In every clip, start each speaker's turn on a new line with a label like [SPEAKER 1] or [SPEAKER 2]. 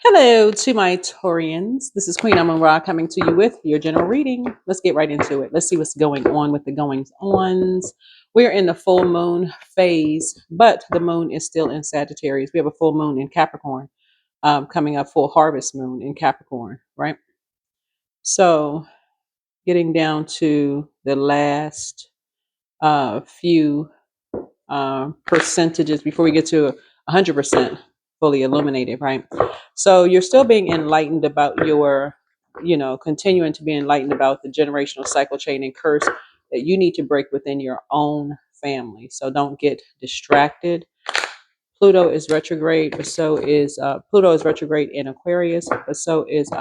[SPEAKER 1] Hello to my Taurians. This is Queen Amun Ra coming to you with your general reading. Let's get right into it. Let's see what's going on with the goings ons. We're in the full moon phase, but the moon is still in Sagittarius. We have a full moon in Capricorn coming up, full harvest moon in Capricorn, right? So, getting down to the last few percentages before we get to 100% fully illuminated, right? So you're still being enlightened about continuing to be enlightened about the generational cycle chain and curse that you need to break within your own family. So don't get distracted. Pluto is retrograde, but so is Pluto is retrograde in Aquarius, but so is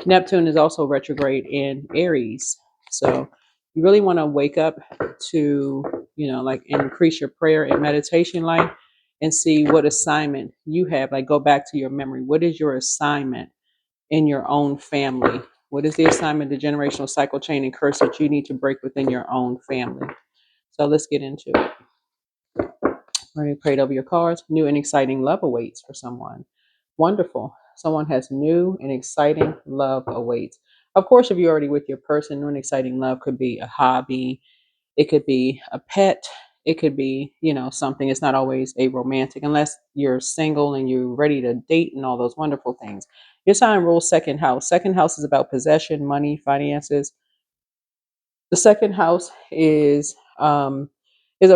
[SPEAKER 1] Neptune is also retrograde in Aries. So you really want to wake up to, like increase your prayer and meditation life and see what assignment you have. Like go back to your memory. What is your assignment in your own family? What is the assignment, the generational cycle chain and curse that you need to break within your own family? So let's get into it. Already prayed over your cards. New and exciting love awaits for someone. Wonderful. Someone has new and exciting love awaits. Of course, if you're already with your person, new and exciting love could be a hobby. It could be a pet. It could be, something. It's not always a romantic, unless you're single and you're ready to date and all those wonderful things. Your sign rules second house. Second house is about possession, money, finances. The second house is a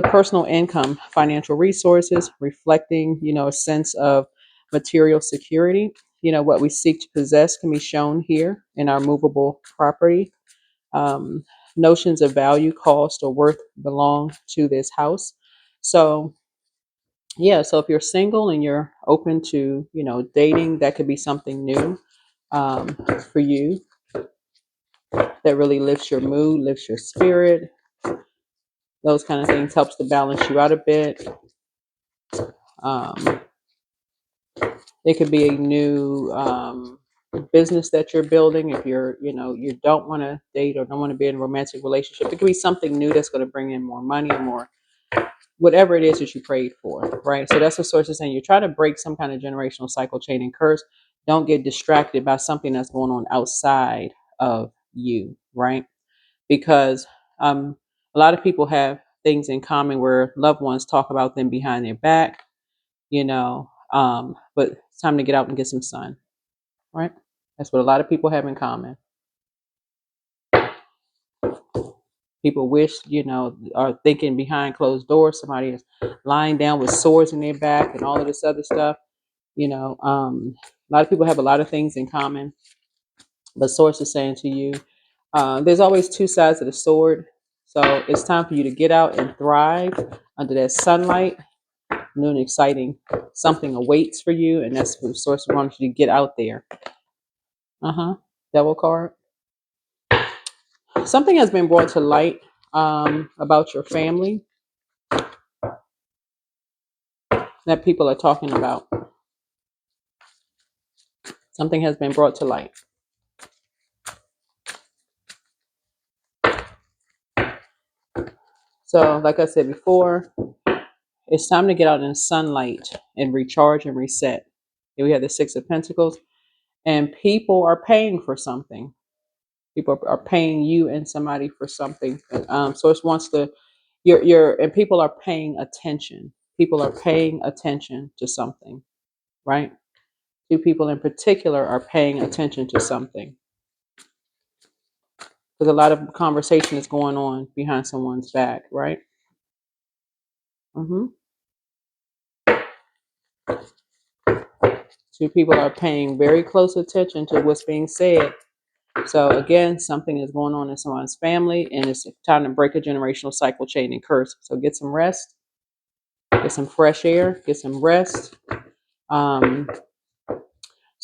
[SPEAKER 1] personal income, financial resources, reflecting, a sense of material security. What we seek to possess can be shown here in our movable property. Um, Notions of value, cost, or worth belong to this house. So, yeah, so if you're single and you're open to, dating, that could be something new for you that really lifts your mood, lifts your spirit. Those kind of things helps to balance you out a bit. Um, it could be a new business that you're building. If you don't want to date or don't want to be in a romantic relationship, it could be something new that's going to bring in more money or more, whatever it is that you prayed for, right? So that's what source is saying. You're trying to break some kind of generational cycle chain and curse. Don't get distracted by something that's going on outside of you, right? Because a lot of people have things in common where loved ones talk about them behind their back, but it's time to get out and get some sun, right? That's what a lot of people have in common. People wish, are thinking behind closed doors, somebody is lying down with swords in their back and all of this other stuff. A lot of people have a lot of things in common, but source is saying to you, there's always two sides of the sword. So it's time for you to get out and thrive under that sunlight. New and exciting something awaits for you, and that's what the source wants you to get out there. Devil card. Something has been brought to light about your family that people are talking about. Something has been brought to light. So, like I said before, it's time to get out in the sunlight and recharge and reset. Here we have the Six of Pentacles, and people are paying for something. People are paying you and somebody for something. Source wants to, and people are paying attention. People are paying attention to something, right? Two people in particular are paying attention to something. Because a lot of conversation is going on behind someone's back, right? Mm-hmm. Two people are paying very close attention to what's being said. So again, something is going on in someone's family, and it's time to break a generational cycle chain and curse. So get some rest, get some fresh air, get some rest. So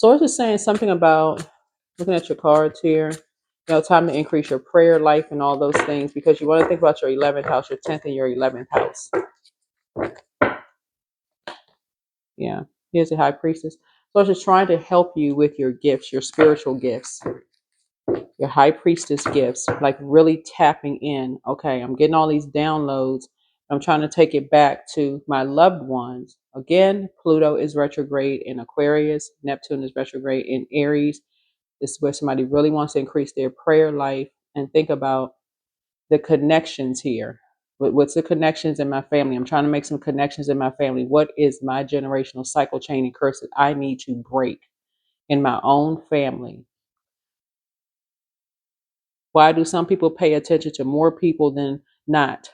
[SPEAKER 1] I was just saying something about looking at your cards here. Time to increase your prayer life and all those things, because you want to think about your 11th house, your 10th and your 11th house. Yeah, here's the high priestess. So I was just trying to help you with your gifts, your spiritual gifts, your high priestess gifts, like really tapping in. Okay, I'm getting all these downloads, I'm trying to take it back to my loved ones. Again, Pluto is retrograde in Aquarius. Neptune is retrograde in Aries. This is where somebody really wants to increase their prayer life and think about the connections here. What's the connections in my family? I'm trying to make some connections in my family. What is my generational cycle chain and curse that I need to break in my own family? Why do some people pay attention to more people than not?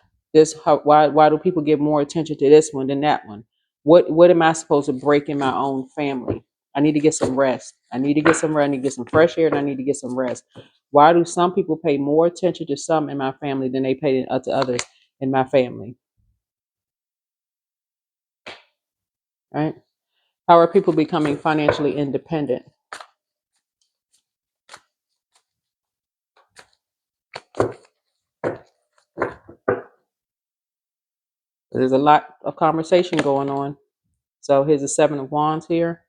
[SPEAKER 1] Why do people give more attention to this one than that one? What am I supposed to break in my own family? I need to get some rest. I need to get some rest. I need to get some fresh air and I need to get some rest. Why do some people pay more attention to some in my family than they pay to others in my family? Right? How are people becoming financially independent? There's a lot of conversation going on. So here's the Seven of Wands here.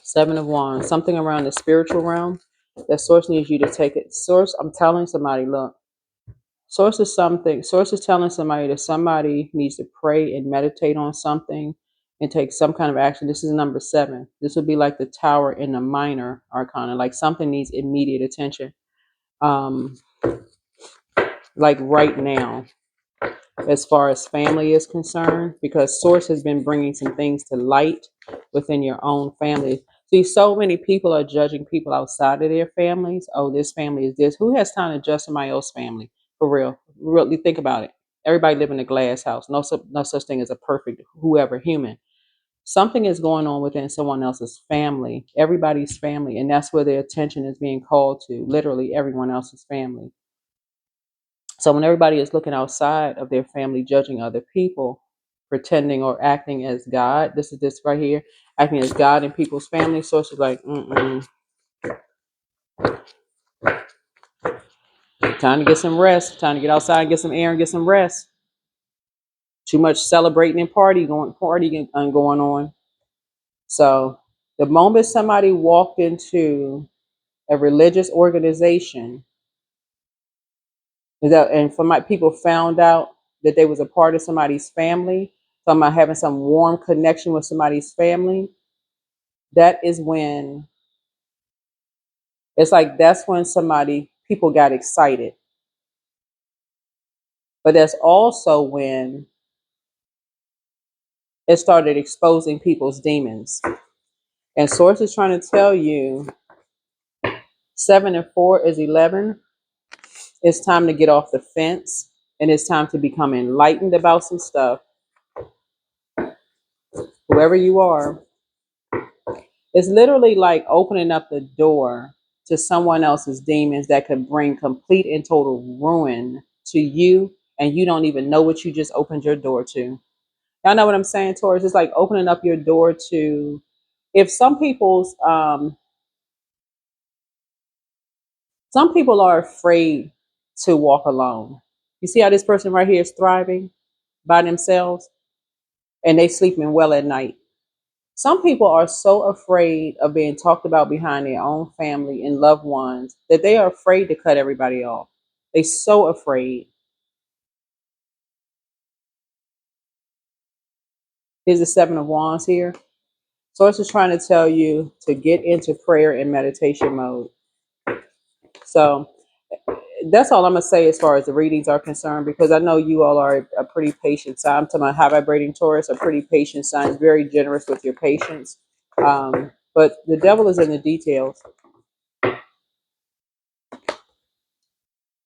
[SPEAKER 1] Seven of Wands, something around the spiritual realm that Source needs you to take it. Source, I'm telling somebody, look, Source is telling somebody that somebody needs to pray and meditate on something and take some kind of action. This is number 7. This would be like the Tower in the minor arcana, like something needs immediate attention. Um, like right now, as far as family is concerned, because Source has been bringing some things to light within your own family. See, so many people are judging people outside of their families. Oh, this family is this. Who has time to judge somebody else's family? For real. Really think about it. Everybody live in a glass house. No such thing as a perfect whoever human. Something is going on within someone else's family, everybody's family, and that's where their attention is being called to, literally everyone else's family. So when everybody is looking outside of their family, judging other people, pretending or acting as God, this is this right here, acting as God in people's family. Source is like, time to get some rest, time to get outside and get some air and get some rest. Too much celebrating and partying going on. So the moment somebody walked into a religious organization, and for my people found out that they was a part of somebody's family, talking about having some warm connection with somebody's family, that is when it's like that's when people got excited. But that's also when it started exposing people's demons. And Source is trying to tell you 7 and 4 is 11. It's time to get off the fence and it's time to become enlightened about some stuff. Whoever you are, it's literally like opening up the door to someone else's demons that could bring complete and total ruin to you, and you don't even know what you just opened your door to. Y'all know what I'm saying, Taurus? It's like opening up your door to, if some people are afraid to walk alone. You see how this person right here is thriving by themselves and they sleeping well at night. Some people are so afraid of being talked about behind their own family and loved ones that they are afraid to cut everybody off. They so afraid. Here's the 7 of Wands here. Source is trying to tell you to get into prayer and meditation mode. So that's all I'm gonna say as far as the readings are concerned, because I know you all are a pretty patient sign. I'm talking about high vibrating Taurus, a pretty patient sign, very generous with your patience. But the devil is in the details.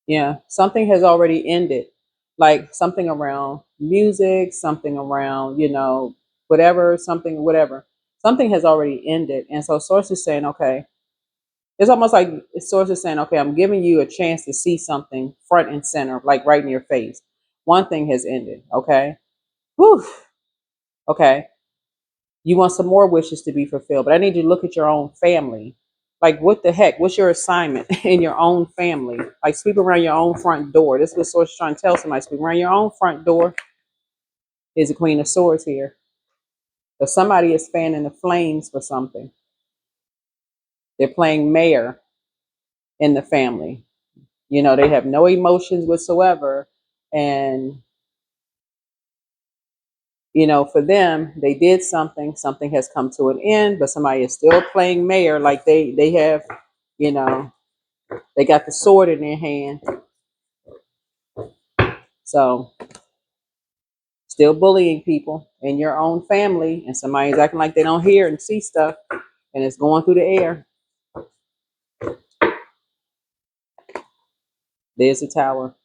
[SPEAKER 1] Yeah, something has already ended, like something around music, something around, whatever, whatever. Something has already ended. And so Source is saying, okay, it's almost like Source is saying, okay, I'm giving you a chance to see something front and center, like right in your face. One thing has ended, okay? Whew, okay. You want some more wishes to be fulfilled, but I need you to look at your own family. Like, what the heck? What's your assignment in your own family? Like, sweep around your own front door. This is what Source is trying to tell somebody. Sweep around your own front door. Is the Queen of Swords here? But somebody is fanning the flames for something. They're playing mayor in the family. They have no emotions whatsoever, And, you know, for them, they did something, something has come to an end, but somebody is still playing mayor, like they have, you know, they got the sword in their hand. So still bullying people in your own family, and somebody's acting like they don't hear and see stuff, and it's going through the air. There's a tower.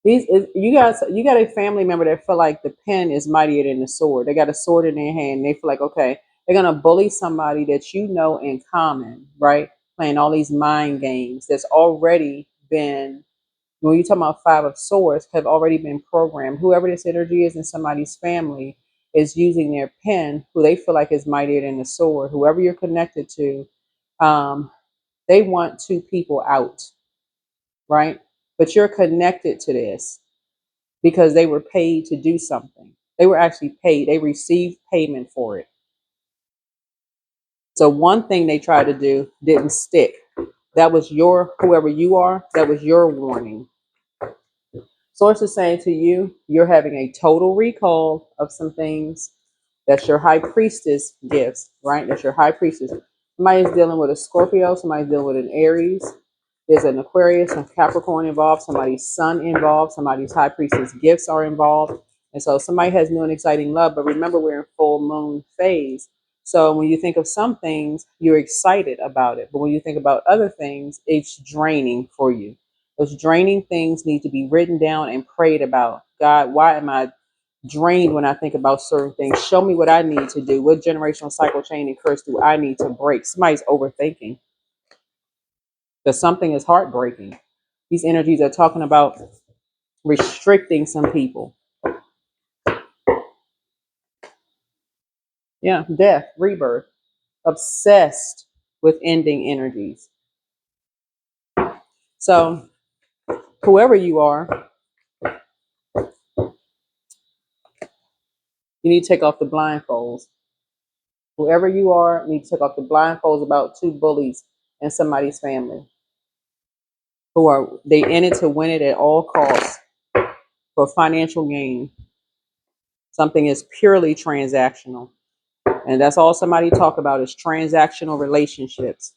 [SPEAKER 1] You got a family member that feel like the pen is mightier than the sword. They got a sword in their hand. And they feel like, okay, they're gonna bully somebody that you know in common, right? Playing all these mind games that's already been, when you talk about five of swords, have already been programmed. Whoever this energy is in somebody's family is using their pen, who they feel like is mightier than the sword. Whoever you're connected to, um, they want two people out, right? But you're connected to this because they were paid to do something. They were actually paid. They received payment for it. So one thing they tried to do didn't stick. That was your, whoever you are, that was your warning. Source is saying to you, you're having a total recall of some things. That's your high priestess gifts, right? That's your high priestess. Somebody's dealing with a Scorpio, somebody's dealing with an Aries. There's an Aquarius, a Capricorn involved, somebody's sun involved, somebody's high priestess gifts are involved. And so somebody has new and exciting love, but remember we're in full moon phase. So when you think of some things, you're excited about it. But when you think about other things, it's draining for you. Those draining things need to be written down and prayed about. God, why am I drained when I think about certain things? Show me what I need to do. What generational cycle chain and curse do I need to break? Somebody's overthinking because something is heartbreaking. These energies are talking about restricting some people. Yeah, death, rebirth, obsessed with ending energies. So, whoever you are, you need to take off the blindfolds. Whoever you are, you need to take off the blindfolds about two bullies in somebody's family who are they in it to win it at all costs for financial gain. Something is purely transactional. And that's all somebody talk about is transactional relationships.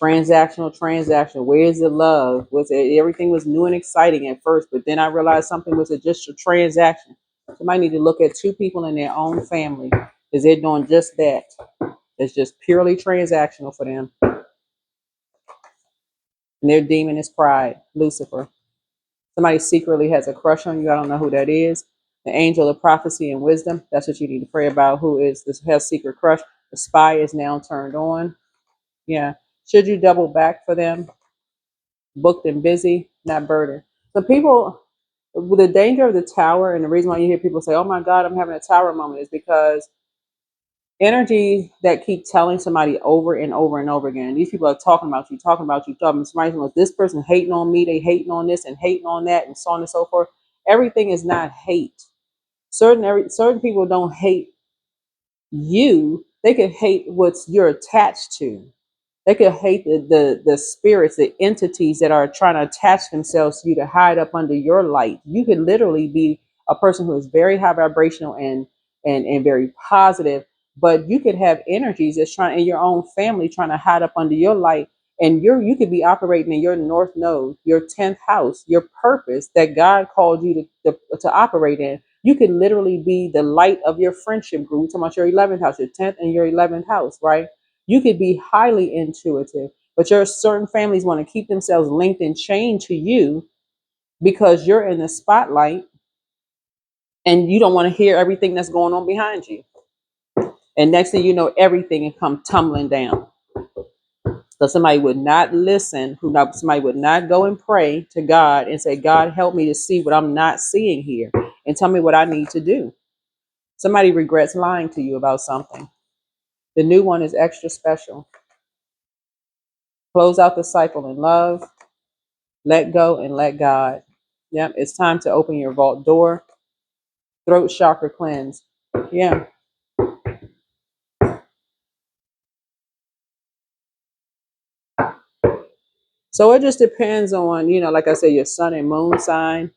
[SPEAKER 1] Transactional. Where's the love? Was it everything was new and exciting at first, but then I realized something was just a transaction. Somebody need to look at two people in their own family. Is they're doing just that? It's just purely transactional for them. And their demon is pride, Lucifer. Somebody secretly has a crush on you. I don't know who that is. The angel of prophecy and wisdom. That's what you need to pray about. Who is this? Has secret crush? The spy is now turned on. Yeah. Should you double back for them? Booked and busy, not burdened. So people, with the danger of the tower, and the reason why you hear people say, "Oh my God, I'm having a tower moment," is because energy that keep telling somebody over and over and over again. These people are talking about you, talking about you, talking. Somebody goes, "This person hating on me, they hating on this and hating on that, and so on and so forth." Everything is not hate. Certain people don't hate you. They can hate what you're attached to. They could hate the spirits, the entities that are trying to attach themselves to you to hide up under your light. You could literally be a person who is very high vibrational and very positive, but you could have energies that's trying in your own family trying to hide up under your light. And you could be operating in your north node, your 10th house, your purpose that God called you to operate in. You could literally be the light of your friendship group. We're talking about your 11th house, your 10th and your 11th house, right? You could be highly intuitive, but your certain families want to keep themselves linked and chained to you because you're in the spotlight and you don't want to hear everything that's going on behind you. And next thing you know, everything can come tumbling down. So somebody would not listen, somebody would not go and pray to God and say, "God, help me to see what I'm not seeing here and tell me what I need to do." Somebody regrets lying to you about something. The new one is extra special. Close out the cycle in love. Let go and let God. Yep, it's time to open your vault door. Throat chakra cleanse. Yeah. So it just depends on, like I said, your sun and moon sign.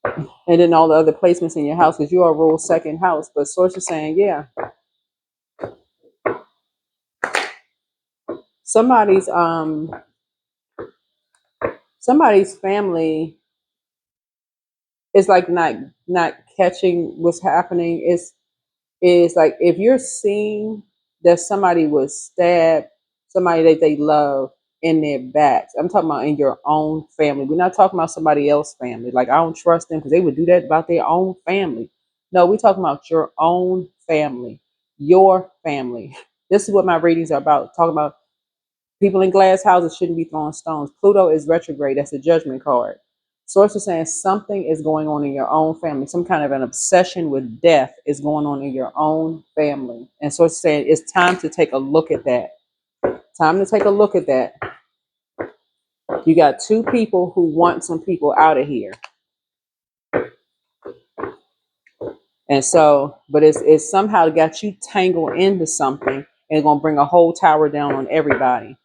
[SPEAKER 1] And then all the other placements in your house, because you are ruled second house. But source is saying, yeah, somebody's somebody's family is like not catching what's happening. Is like if you're seeing that somebody was stabbed, somebody that they love in their backs. I'm talking about in your own family. We're not talking about somebody else's family. Like I don't trust them because they would do that about their own family. No, we're talking about your own family, your family. This is what my readings are about. Talking about people in glass houses shouldn't be throwing stones. Pluto is retrograde. That's a judgment card. Source is saying something is going on in your own family. Some kind of an obsession with death is going on in your own family. And Source is saying it's time to take a look at that. Time to take a look at that. You got two people who want some people out of here. And so, but it's somehow got you tangled into something and going to bring a whole tower down on everybody.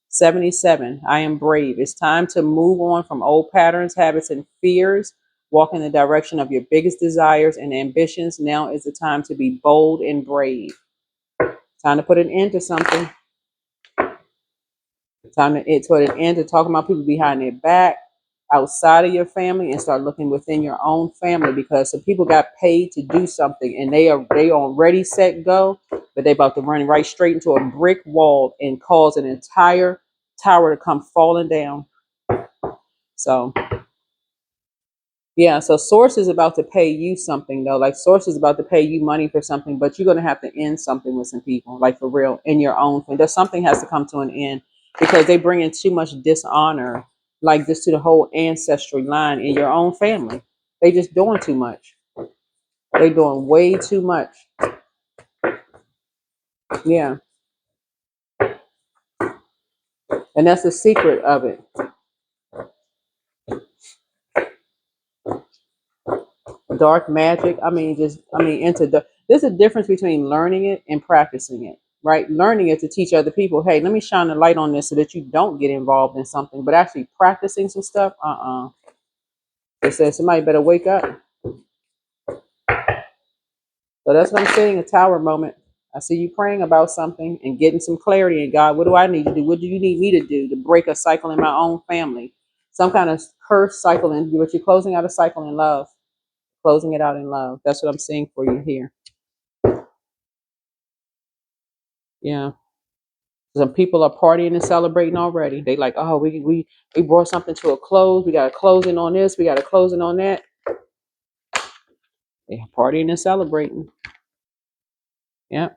[SPEAKER 1] 77, I am brave. It's time to move on from old patterns, habits, and fears. Walk in the direction of your biggest desires and ambitions. Now is the time to be bold and brave. Time to put an end to something. Time to put an end to talking about people behind their back, outside of your family, and start looking within your own family, because some people got paid to do something and they on ready, set, go, but they about to run right straight into a brick wall and cause an entire tower to come falling down. So yeah, so Source is about to pay you something though. Like Source is about to pay you money for something, but you're gonna have to end something with some people, like for real, in your own thing. There's something has to come to an end because they bring in too much dishonor, like this to the whole ancestry line in your own family. They just doing too much. They doing way too much. Yeah, and that's the secret of it. Dark magic. Into the. There's a difference between learning it and practicing it, right? Learning it to teach other people, hey, let me shine a light on this so that you don't get involved in something. But actually practicing some stuff, It says somebody better wake up. So that's what I'm saying. A tower moment. I see you praying about something and getting some clarity. And God, what do I need to do? What do you need me to do to break a cycle in my own family? Some kind of curse cycle, but you're closing out a cycle in love. Closing it out in love. That's what I'm seeing for you here. Yeah. Some people are partying and celebrating already. They like, oh, we brought something to a close. We got a closing on this. We got a closing on that. They're partying and celebrating. Yeah.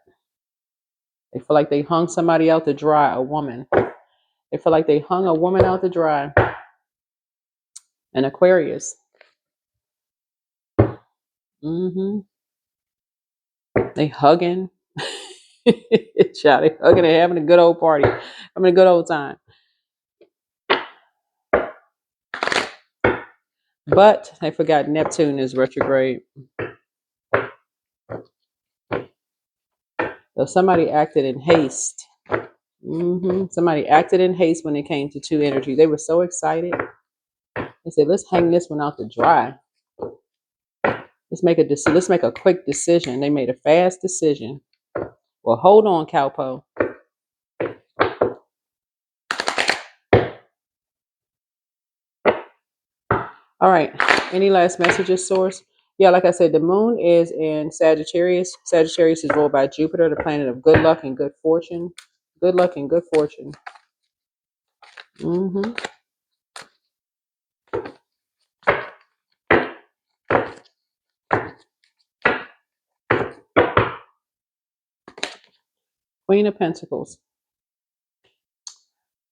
[SPEAKER 1] They feel like they hung somebody out to dry, a woman. They feel like they hung a woman out to dry. An Aquarius. Mm-hmm. They hugging. Child, they hugging and having a good old party. Having a good old time. But they forgot Neptune is retrograde. So somebody acted in haste. Somebody acted in haste when it came to two energy. They were so excited. They said, "Let's hang this one out to dry. Let's make a quick decision." They made a fast decision. Well, hold on, Cowpo. All right. Any last messages, Source? Yeah, like I said, the moon is in Sagittarius. Sagittarius is ruled by Jupiter, the planet of good luck and good fortune. Good luck and good fortune. Mm-hmm. Queen of Pentacles.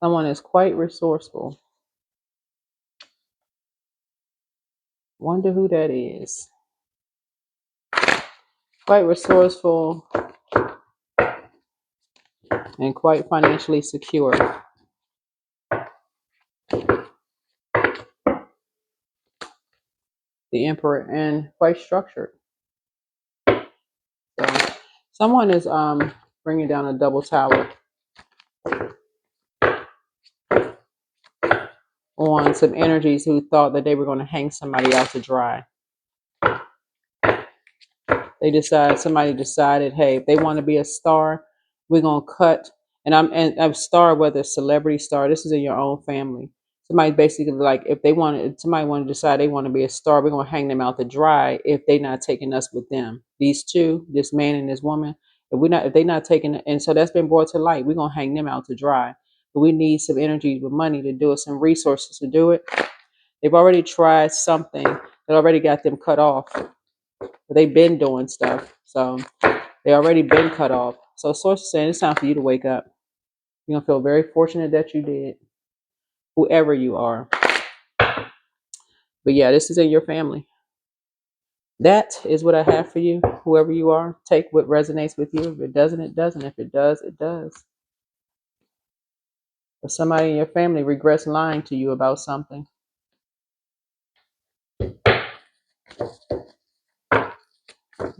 [SPEAKER 1] Someone is quite resourceful. Wonder who that is. Quite resourceful and quite financially secure. The Emperor, and quite structured. So someone is bringing down a double tower. on some energies who thought that they were going to hang somebody out to dry. Somebody decided, hey, if they want to be a star, we're gonna cut. And I'm star, whether celebrity star, this is in your own family. Somebody basically like, somebody want to decide they want to be a star, we're gonna hang them out to dry if they not taking us with them. These two, this man and this woman, if they not taking, and so that's been brought to light, we're gonna hang them out to dry. But we need some energy with money to do it, some resources to do it. They've already tried something that already got them cut off. But they've been doing stuff. So they already been cut off. So source is saying it's time for you to wake up. You're gonna feel very fortunate that you did, whoever you are. But yeah, this is in your family. That is what I have for you, whoever you are. Take what resonates with you. If it doesn't, it doesn't. If it does, it does. If somebody in your family regrets lying to you about something.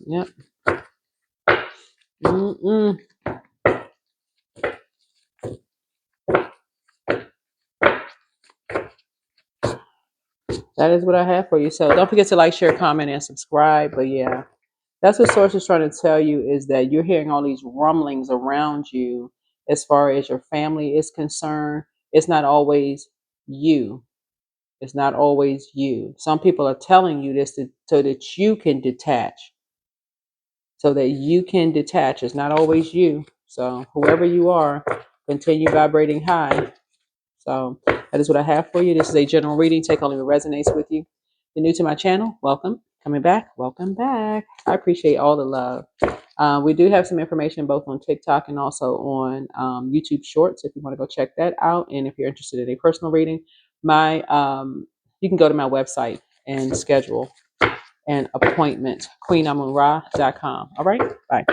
[SPEAKER 1] Yep. Mm-mm. That is what I have for you. So don't forget to like, share, comment, and subscribe. But yeah, that's what Source is trying to tell you, is that you're hearing all these rumblings around you as far as your family is concerned. It's not always you. It's not always you. Some people are telling you this so that you can detach. So that you can detach. It's not always you. So whoever you are, continue vibrating high. So that is what I have for you. This is a general reading. Take only what resonates with you. If you're new to my channel, welcome. Coming back, welcome back. I appreciate all the love. We do have some information both on TikTok and also on YouTube Shorts if you want to go check that out. And if you're interested in a personal reading, you can go to my website and schedule an appointment, queenamunra.com. All right, bye.